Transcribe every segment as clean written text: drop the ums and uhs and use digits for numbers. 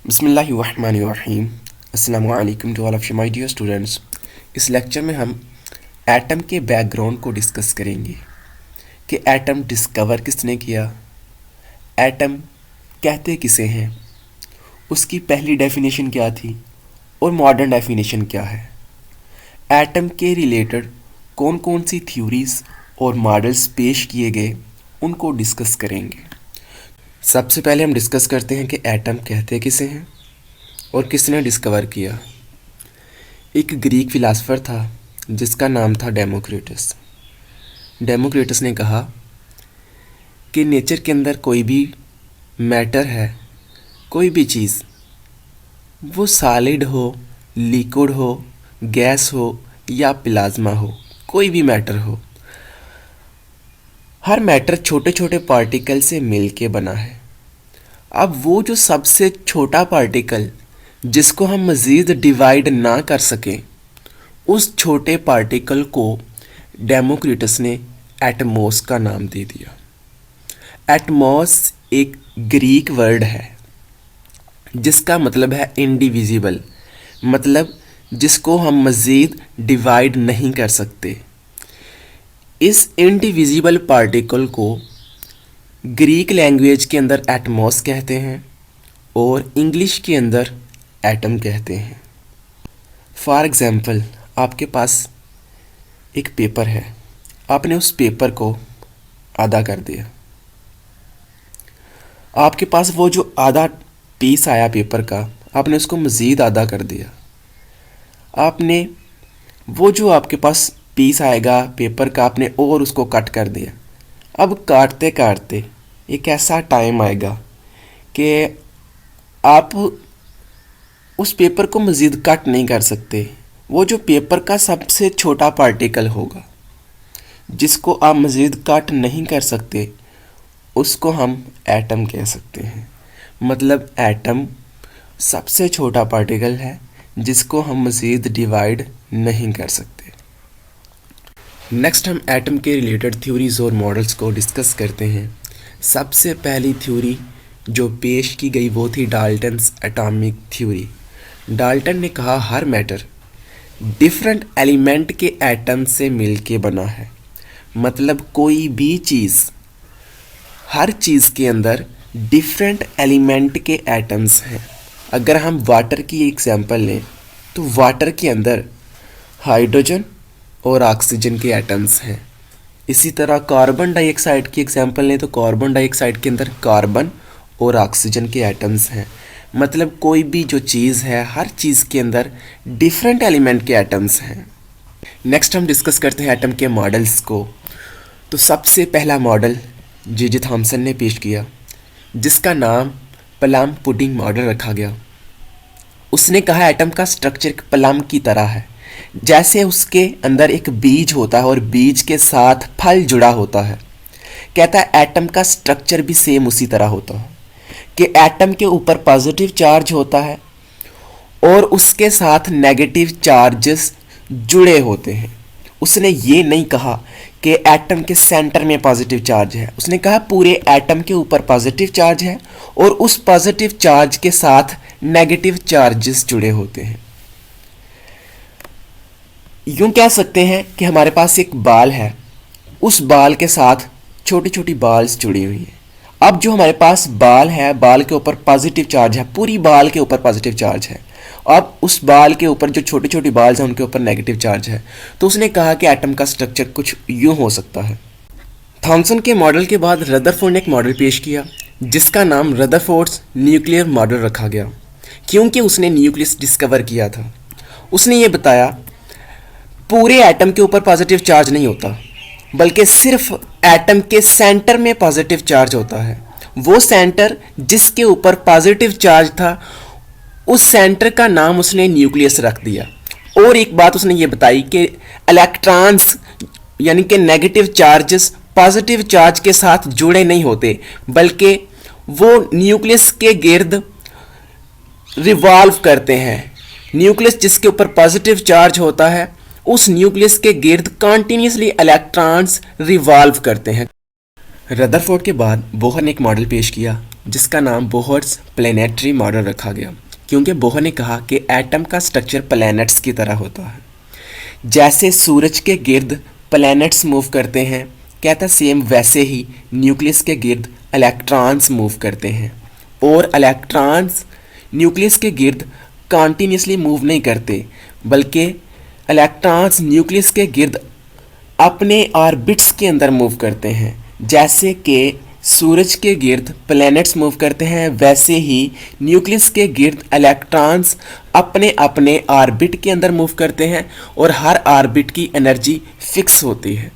बिस्मिल्लाहिर्रहमानिर्रहीम। अस्सलामु अलैकुम to all of my dear students. इस लेक्चर में हम एटम के बैकग्राउंड को डिस्कस करेंगे कि एटम डिस्कवर किसने किया, एटम कहते किसे हैं, उसकी पहली डेफिनेशन क्या थी और मॉडर्न डेफिनेशन क्या है। एटम के रिलेटेड कौन कौन सी थ्योरीज और मॉडल्स पेश किए गए उनको डिस्कस करेंगे। सबसे पहले हम डिस्कस करते हैं कि एटम कहते किसे हैं और किसने डिस्कवर किया। एक ग्रीक फिलासफर था जिसका नाम था डेमोक्रिटस। डेमोक्रिटस ने कहा कि नेचर के अंदर कोई भी मैटर है, कोई भी चीज़, वो सॉलिड हो, लिक्विड हो, गैस हो या प्लाज्मा हो, कोई भी मैटर हो, हर मैटर छोटे छोटे पार्टिकल से मिलके बना है। अब वो जो सबसे छोटा पार्टिकल जिसको हम मज़ीद डिवाइड ना कर सकें, उस छोटे पार्टिकल को डेमोक्रिटस ने एटमॉस का नाम दे दिया। एटमॉस एक ग्रीक वर्ड है जिसका मतलब है इंडिविजिबल, मतलब जिसको हम मज़ीद डिवाइड नहीं कर सकते। इस इंडिविजिबल पार्टिकल को ग्रीक लैंग्वेज के अंदर एटमॉस कहते हैं और इंग्लिश के अंदर एटम कहते हैं। फॉर एग्ज़ाम्पल, आपके पास एक पेपर है, आपने उस पेपर को आधा कर दिया। आपके पास वो जो आधा पीस आया पेपर का, आपने उसको मज़ीद आधा कर दिया। आपने वो जो आपके पास पीस आएगा पेपर का, आपने और उसको कट कर दिया। अब काटते काटते एक ऐसा टाइम आएगा कि आप उस पेपर को मज़ीद कट नहीं कर सकते। वो जो पेपर का सबसे छोटा पार्टिकल होगा जिसको आप मज़ीद कट नहीं कर सकते, उसको हम एटम कह सकते हैं। मतलब एटम सबसे छोटा पार्टिकल है जिसको हम मज़ीद डिवाइड नहीं कर सकते। नेक्स्ट हम एटम के रिलेटेड थ्योरीज और मॉडल्स को डिस्कस करते हैं। सबसे पहली थ्योरी जो पेश की गई वो थी डाल्टन्स एटॉमिक थ्योरी। डाल्टन ने कहा हर मैटर डिफरेंट एलिमेंट के एटम से मिलके बना है। मतलब कोई भी चीज़, हर चीज़ के अंदर डिफरेंट एलिमेंट के एटम्स हैं। अगर हम वाटर की एग्जांपल लें तो वाटर के अंदर हाइड्रोजन और ऑक्सीजन के एटम्स हैं। इसी तरह कार्बन डाइऑक्साइड की एग्जांपल लें तो कार्बन डाइऑक्साइड के अंदर कार्बन और ऑक्सीजन के एटम्स हैं। मतलब कोई भी जो चीज़ है, हर चीज़ के अंदर डिफरेंट एलिमेंट के एटम्स हैं। नेक्स्ट हम डिस्कस करते हैं एटम के मॉडल्स को। तो सबसे पहला मॉडल जे थॉमसन ने पेश किया जिसका नाम प्लम पुडिंग मॉडल रखा गया। उसने कहा एटम का स्ट्रक्चर प्लम की तरह है, जैसे उसके अंदर एक बीज होता है और बीज के साथ फल जुड़ा होता है। कहता है एटम का स्ट्रक्चर भी सेम उसी तरह होता है कि एटम के ऊपर पॉजिटिव चार्ज होता है और उसके साथ नेगेटिव चार्जेस जुड़े होते हैं। उसने ये नहीं कहा कि एटम के सेंटर में पॉजिटिव चार्ज है, उसने कहा पूरे एटम के ऊपर पॉजिटिव चार्ज है और उस पॉजिटिव चार्ज के साथ नेगेटिव चार्जेस जुड़े होते हैं। यूं कह सकते हैं कि हमारे पास एक बाल है, उस बाल के साथ छोटी छोटी बाल्स जुड़ी हुई हैं। अब जो हमारे पास बाल है, बाल के ऊपर पॉजिटिव चार्ज है, पूरी बाल के ऊपर पॉजिटिव चार्ज है। अब उस बाल के ऊपर जो छोटी छोटी बाल्स हैं उनके ऊपर नेगेटिव चार्ज है। तो उसने कहा कि एटम का स्ट्रक्चर कुछ यूं हो सकता है। थॉमसन के मॉडल के बाद रदरफोर्ड ने एक मॉडल पेश किया जिसका नाम रदरफोर्ड्स न्यूक्लियर मॉडल रखा गया, क्योंकि उसने न्यूक्लियस डिस्कवर किया था। उसने ये बताया पूरे एटम के ऊपर पॉजिटिव चार्ज नहीं होता, बल्कि सिर्फ एटम के सेंटर में पॉजिटिव चार्ज होता है। वो सेंटर जिसके ऊपर पॉजिटिव चार्ज था, उस सेंटर का नाम उसने न्यूक्लियस रख दिया। और एक बात उसने ये बताई कि इलेक्ट्रॉन्स यानी कि नेगेटिव चार्जेस पॉजिटिव चार्ज के साथ जुड़े नहीं होते, बल्कि वो न्यूक्लियस के गिर्द रिवॉल्व करते हैं। न्यूक्लियस जिसके ऊपर पॉजिटिव चार्ज होता है, उस न्यूक्लियस के गिर्द कॉन्टिन्यूसली इलेक्ट्रॉन्स रिवॉल्व करते हैं। रदरफोर्ड के बाद बोहर ने एक मॉडल पेश किया जिसका नाम बोहर्स प्लैनेटरी मॉडल रखा गया, क्योंकि बोहर ने कहा कि एटम का स्ट्रक्चर प्लैनेट्स की तरह होता है। जैसे सूरज के गिर्द प्लैनेट्स मूव करते हैं, कहता सेम वैसे ही न्यूक्लियस के गिर्द इलेक्ट्रॉन्स मूव करते हैं, और इलेक्ट्रॉन्स न्यूक्लियस के गिर्द कॉन्टीन्यूसली मूव नहीं करते, बल्कि इलेक्ट्रॉन्स न्यूक्लियस के गिर्द अपने ऑर्बिट्स के अंदर मूव करते हैं। जैसे कि सूरज के गिर्द प्लैनेट्स मूव करते हैं, वैसे ही न्यूक्लियस के गिर्द इलेक्ट्रॉन्स अपने अपने ऑर्बिट के अंदर मूव करते हैं, और हर ऑर्बिट की एनर्जी फिक्स होती है।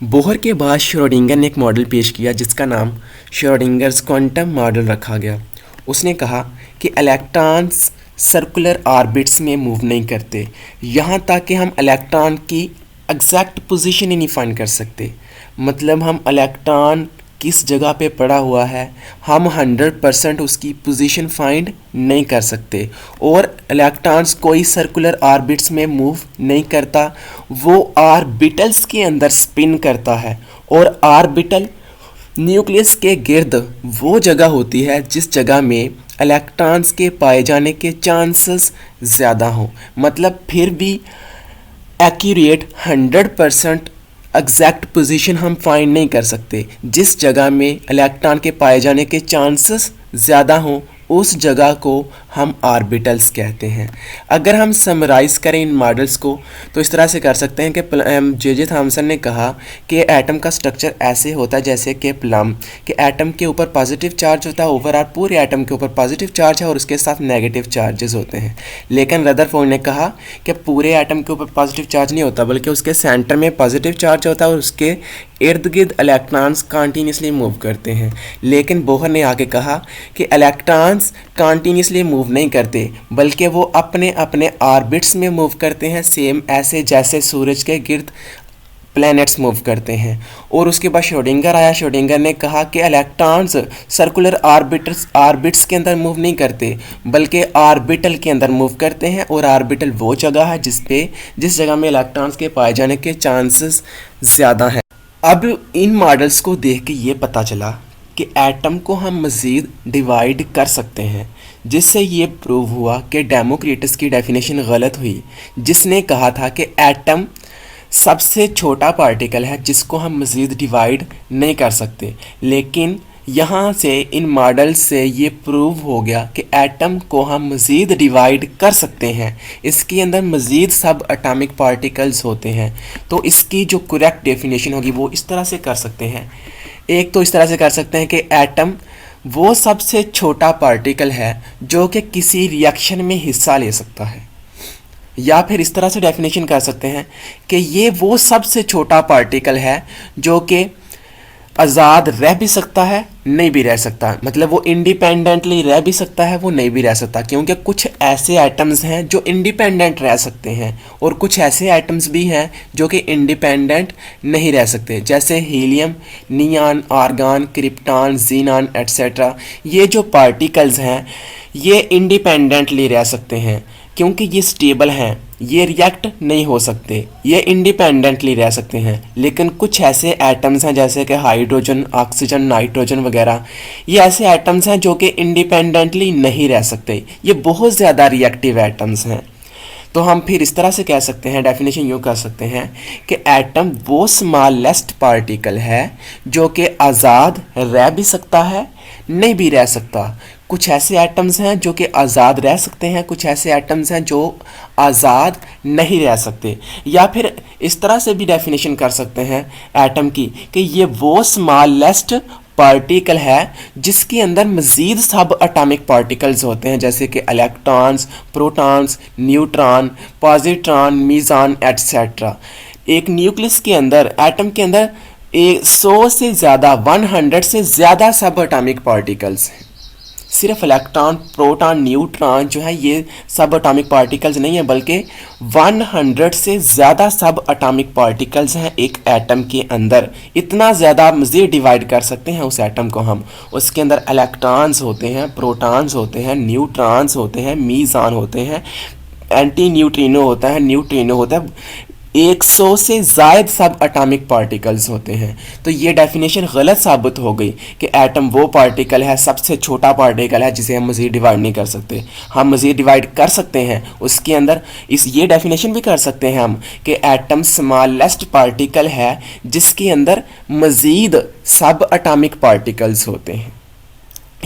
बोहर के बाद श्रोडिंगर ने एक मॉडल पेश किया जिसका नाम श्रोडिंगर्स क्वांटम मॉडल रखा गया। उसने कहा कि इलेक्ट्रॉन्स सर्कुलर ऑर्बिट्स में मूव नहीं करते, यहाँ तक कि हम इलेक्ट्रॉन की एग्जैक्ट पोजीशन ही नहीं फाइंड कर सकते। मतलब हम इलेक्ट्रॉन किस जगह पे पड़ा हुआ है, हम 100% उसकी पोजीशन फाइंड नहीं कर सकते। और इलेक्ट्रॉन्स कोई सर्कुलर ऑर्बिट्स में मूव नहीं करता, वो ऑर्बिटल्स के अंदर स्पिन करता है, और ऑर्बिटल न्यूक्लियस के गिर्द वो जगह होती है जिस जगह में इलेक्ट्रॉन्स के पाए जाने के चांसेस ज़्यादा हों। मतलब फिर भी एक्यूरेट 100% एग्जैक्ट पोजीशन हम फाइंड नहीं कर सकते। जिस जगह में इलेक्ट्रॉन के पाए जाने के चांसेस ज़्यादा हों, उस जगह को हम ऑर्बिटल्स कहते हैं। अगर हम समराइज़ करें इन मॉडल्स को तो इस तरह से कर सकते हैं कि जे थॉमसन ने कहा कि एटम का स्ट्रक्चर ऐसे होता है जैसे कि प्लम, कि एटम के ऊपर पॉजिटिव चार्ज होता है, ओवरऑल पूरे एटम के ऊपर पॉजिटिव चार्ज है और उसके साथ नेगेटिव चार्जेस होते हैं। लेकिन रदरफोर्ड ने कहा कि पूरे एटम के ऊपर पॉजिटिव चार्ज नहीं होता, बल्कि उसके सेंटर में पॉजिटिव चार्ज होता है और उसके इर्द गिर्द इलेक्ट्रॉन्स कॉन्टीन्यूसली मूव करते हैं। लेकिन बोहर ने आगे कहा कि इलेक्ट्रॉन्स कॉन्टीन्यूसली मूव नहीं करते, बल्कि वो अपने अपने ऑर्बिट्स में मूव करते हैं, सेम ऐसे जैसे सूरज के गिर्द प्लैनेट्स मूव करते हैं। और उसके बाद श्रोडिंगर आया। श्रोडिंगर ने कहा कि इलेक्ट्रॉन्स सर्कुलर ऑर्बिट्स के अंदर मूव नहीं करते, बल्कि ऑर्बिटल के अंदर मूव करते हैं, और ऑर्बिटल वो जगह है जिस जगह में इलेक्ट्रॉन्स के पाए जाने के चांसेस ज़्यादा हैं। अब इन मॉडल्स को देख के ये पता चला कि एटम को हम मज़ीद डिवाइड कर सकते हैं, जिससे ये प्रूव हुआ कि डेमोक्रिटस की डेफिनेशन गलत हुई, जिसने कहा था कि एटम सबसे छोटा पार्टिकल है जिसको हम मज़ीद डिवाइड नहीं कर सकते। लेकिन यहाँ से इन मॉडल से ये प्रूव हो गया कि एटम को हम मज़ीद डिवाइड कर सकते हैं, इसके अंदर मज़ीद सब एटॉमिक पार्टिकल्स होते हैं। तो इसकी जो करेक्ट डेफिनेशन होगी वो इस तरह से कर सकते हैं। एक तो इस तरह से कर सकते हैं कि एटम वो सबसे छोटा पार्टिकल है जो कि किसी रिएक्शन में हिस्सा ले सकता है, या फिर इस तरह से डेफिनेशन कर सकते हैं कि ये वो सबसे छोटा पार्टिकल है जो कि आज़ाद रह भी सकता है, नहीं भी रह सकता। मतलब वो इंडिपेंडेंटली रह भी सकता है, वो नहीं भी रह सकता, क्योंकि कुछ ऐसे एटम्स हैं जो इंडिपेंडेंट रह सकते हैं और कुछ ऐसे एटम्स भी हैं जो कि इंडिपेंडेंट नहीं रह सकते, जैसे helium, neon, argon, krypton, xenon etcetera. ये जो पार्टिकल्स हैं ये इंडिपेंडेंटली रह सकते हैं क्योंकि ये स्टेबल हैं, ये रिएक्ट नहीं हो सकते, ये इंडिपेंडेंटली रह सकते हैं। लेकिन कुछ ऐसे एटम्स हैं जैसे कि हाइड्रोजन, ऑक्सीजन, नाइट्रोजन वगैरह, ये ऐसे एटम्स हैं जो कि इंडिपेंडेंटली नहीं रह सकते, ये बहुत ज़्यादा रिएक्टिव एटम्स हैं। तो हम फिर इस तरह से कह सकते हैं, डेफिनेशन यूँ कर सकते हैं कि एटम वो स्मॉलेस्ट पार्टिकल है जो कि आज़ाद रह भी सकता है, नहीं भी रह सकता। कुछ ऐसे एटम्स हैं जो कि आज़ाद रह सकते हैं, कुछ ऐसे एटम्स हैं जो आज़ाद नहीं रह सकते। या फिर इस तरह से भी डेफिनेशन कर सकते हैं एटम की कि ये वो स्मॉलेस्ट पार्टिकल है जिसके अंदर मज़ीद सब एटॉमिक पार्टिकल्स होते हैं, जैसे कि electrons, protons, neutron, positron, meson etcetera. एक न्यूक्लियस के अंदर, एटम के अंदर 100 से ज़्यादा, 100 से ज़्यादा सब एटॉमिक पार्टिकल्स हैं। सिर्फ इलेक्ट्रॉन, प्रोटॉन, न्यूट्रॉन जो है ये सब एटॉमिक पार्टिकल्स नहीं है, बल्कि 100 से ज़्यादा सब एटॉमिक पार्टिकल्स हैं एक एटम के अंदर। इतना ज़्यादा मज़ीद डिवाइड कर सकते हैं उस एटम को हम। उसके अंदर इलेक्ट्रॉन्स होते हैं, प्रोटॉन्स होते हैं, न्यूट्रॉन्स होते हैं, मीज़ॉन होते हैं, एंटी न्यूट्रिनो होता है, न्यूट्रिनो होता है, 100 से ज़ायद सब एटॉमिक पार्टिकल्स होते हैं। तो ये डेफिनेशन गलत साबित हो गई कि एटम वो पार्टिकल है, सबसे छोटा पार्टिकल है जिसे हम मज़ीद डिवाइड नहीं कर सकते। हम मज़ीद डिवाइड कर सकते हैं, उसके अंदर ये डेफिनेशन भी कर सकते हैं हम कि एटम स्मॉलेस्ट पार्टिकल है जिसके अंदर मज़ीद सब एटॉमिक पार्टिकल्स होते हैं।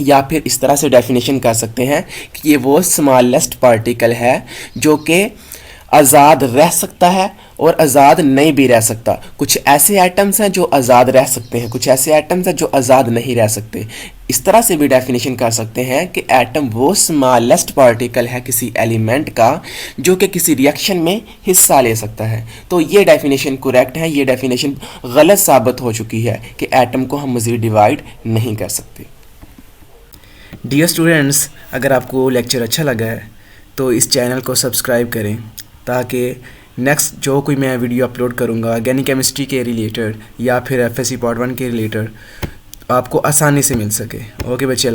या फिर इस तरह से डेफिनेशन कर सकते हैं कि ये वो स्मॉलेस्ट पार्टिकल है जो कि आज़ाद रह सकता है और आज़ाद नहीं भी रह सकता। कुछ ऐसे एटम्स हैं जो आज़ाद रह सकते हैं, कुछ ऐसे एटम्स हैं जो आज़ाद नहीं रह सकते। इस तरह से भी डेफिनेशन कर सकते हैं कि एटम वो स्मॉलेस्ट पार्टिकल है किसी एलिमेंट का जो कि किसी रिएक्शन में हिस्सा ले सकता है। तो ये डेफिनेशन करेक्ट है, ये डेफिनेशन गलत साबित हो चुकी है कि एटम को हम मज़ीद डिवाइड नहीं कर सकते। डियर स्टूडेंट्स, अगर आपको लेक्चर अच्छा लगा है तो इस चैनल को सब्सक्राइब करें ताकि नेक्स्ट जो कोई मैं वीडियो अपलोड करूँगा ऑर्गेनिक केमिस्ट्री के रिलेटेड या फिर FSC पार्ट 1 के रिलेटेड आपको आसानी से मिल सके। ओके बच्चे।